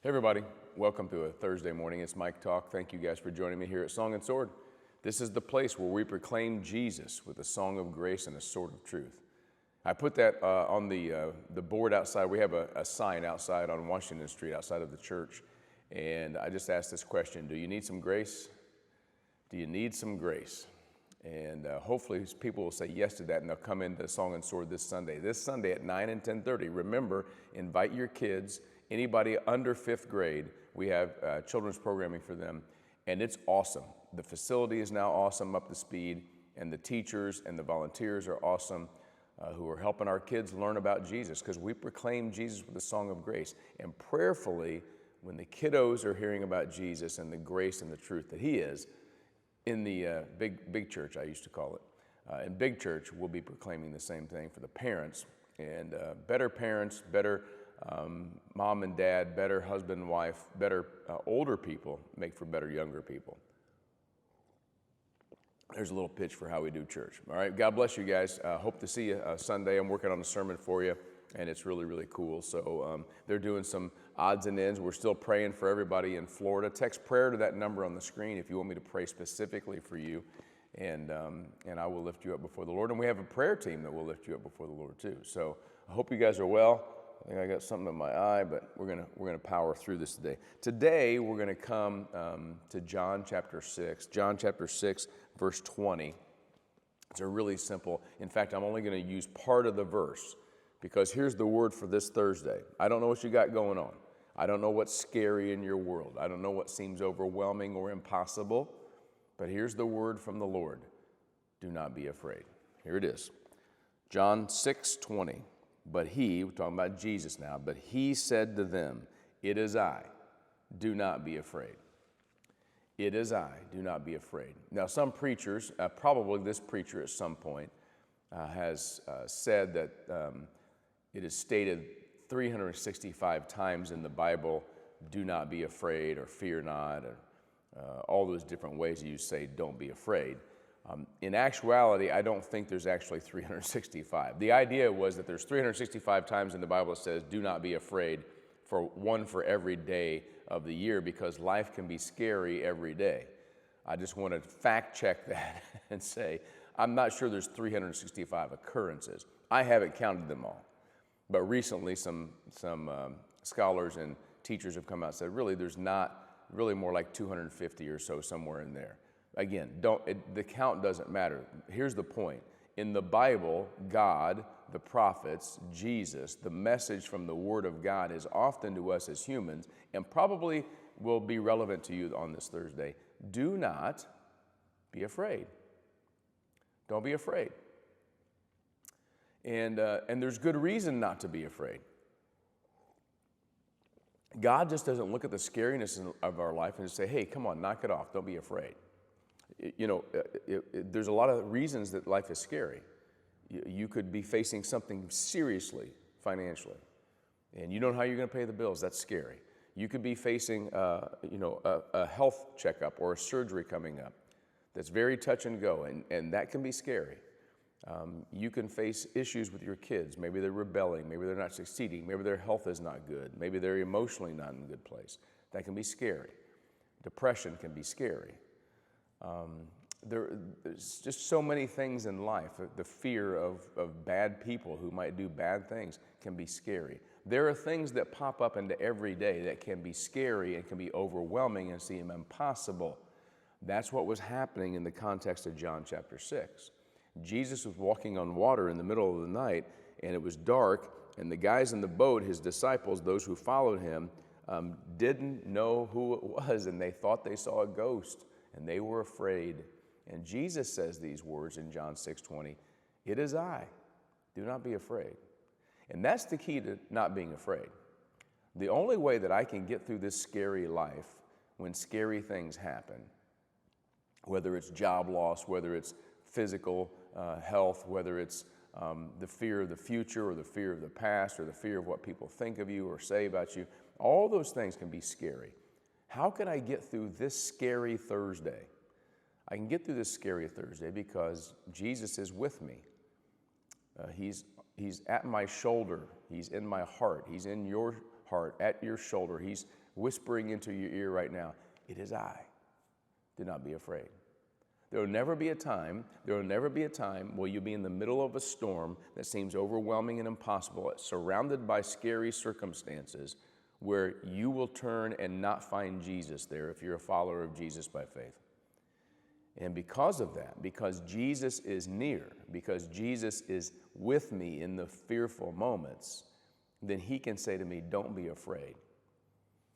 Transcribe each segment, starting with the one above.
Hey everybody, welcome to a Thursday morning. It's Mike Talk. Thank you guys for joining me here at Song and Sword. This is the place where we proclaim Jesus with a song of grace and a sword of truth. I put that on the board outside. We have a sign outside on Washington Street outside of the church. And I just asked this question, do you need some grace? Do you need some grace? And hopefully people will say yes to that, and they'll come into Song and Sword this Sunday. This Sunday at 9 and 10:30. Remember, invite your kids. Anybody under 5th grade, we have children's programming for them, and it's awesome. The facility is now awesome, up to speed, and the teachers and the volunteers are awesome who are helping our kids learn about Jesus, because we proclaim Jesus with a song of grace. And prayerfully, when the kiddos are hearing about Jesus and the grace and the truth that he is, in the big church, I used to call it, in big church, we'll be proclaiming the same thing for the parents, and better parents, better mom and dad, better husband and wife, better older people make for better younger people. There's a little pitch for how we do church. All right, God bless you guys. Hope to see you Sunday. I'm working on a sermon for you, and it's really, really cool. So they're doing some odds and ends. We're still praying for everybody in Florida. Text prayer to that number on the screen if you want me to pray specifically for you, and I will lift you up before the Lord. And we have a prayer team that will lift you up before the Lord too. So I hope you guys are well. I think I got something in my eye, but we're gonna power through this today. Today we're gonna come to John chapter 6. John chapter 6, verse 20. It's a really simple. In fact, I'm only gonna use part of the verse, because here's the word for this Thursday. I don't know what you got going on. I don't know what's scary in your world. I don't know what seems overwhelming or impossible, but here's the word from the Lord. Do not be afraid. Here it is. John 6:20. But he, we're talking about Jesus now, but he said to them, it is I, do not be afraid. It is I, do not be afraid. Now some preachers, probably this preacher at some point, has said that it is stated 365 times in the Bible, do not be afraid or fear not, or all those different ways you say don't be afraid. In actuality, I don't think there's actually 365. The idea was that there's 365 times in the Bible that says, do not be afraid, for every day of the year, because life can be scary every day. I just want to fact check that and say, I'm not sure there's 365 occurrences. I haven't counted them all. But recently, some scholars and teachers have come out and said, really, there's not, really more like 250 or so, somewhere in there. Again, the count doesn't matter. Here's the point. In the Bible, God, the prophets, Jesus, the message from the Word of God is often to us as humans, and probably will be relevant to you on this Thursday. Do not be afraid. Don't be afraid. And there's good reason not to be afraid. God just doesn't look at the scariness of our life and just say, hey, come on, knock it off. Don't be afraid. You know, there's a lot of reasons that life is scary. You could be facing something seriously financially, and you don't know how you're going to pay the bills. That's scary. You could be facing, a health checkup or a surgery coming up that's very touch and go, and that can be scary. You can face issues with your kids. Maybe they're rebelling. Maybe they're not succeeding. Maybe their health is not good. Maybe they're emotionally not in a good place. That can be scary. Depression can be scary. There's just so many things in life. The fear of bad people who might do bad things can be scary. There are things that pop up into every day that can be scary and can be overwhelming and seem impossible. That's what was happening in the context of John chapter 6. Jesus was walking on water in the middle of the night, and it was dark, and the guys in the boat, his disciples, those who followed him, didn't know who it was, and they thought they saw a ghost. And they were afraid. And Jesus says these words in John 6:20, it is I, do not be afraid. And that's the key to not being afraid. The only way that I can get through this scary life when scary things happen, whether it's job loss, whether it's physical health, whether it's the fear of the future or the fear of the past or the fear of what people think of you or say about you, all those things can be scary. How can I get through this scary Thursday? I can get through this scary Thursday because Jesus is with me. He's at my shoulder. He's in my heart. He's in your heart, at your shoulder. He's whispering into your ear right now, it is I. Do not be afraid. There will never be a time where you'll be in the middle of a storm that seems overwhelming and impossible, surrounded by scary circumstances, where you will turn and not find Jesus there if you're a follower of Jesus by faith. And because of that, because Jesus is near, because Jesus is with me in the fearful moments, then he can say to me, don't be afraid.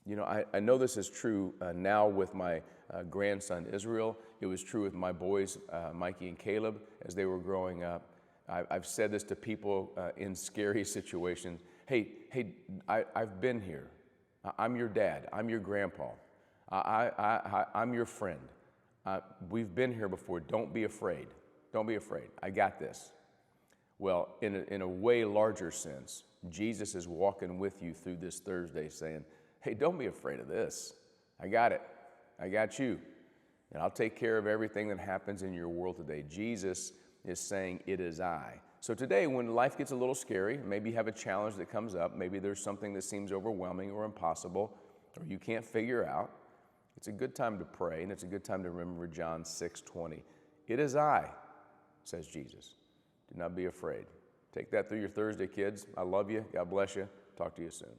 You know, I know this is true now with my grandson Israel. It was true with my boys, Mikey and Caleb, as they were growing up. I've said this to people in scary situations. Hey, I've been here. I'm your dad. I'm your grandpa. I'm your friend. We've been here before. Don't be afraid. Don't be afraid. I got this. Well, in a way larger sense, Jesus is walking with you through this Thursday saying, hey, don't be afraid of this. I got it. I got you. And I'll take care of everything that happens in your world today. Jesus is saying, it is I. So today, when life gets a little scary, maybe you have a challenge that comes up, maybe there's something that seems overwhelming or impossible, or you can't figure out, it's a good time to pray, and it's a good time to remember John 6:20. It is I, says Jesus. Do not be afraid. Take that through your Thursday, kids. I love you. God bless you. Talk to you soon.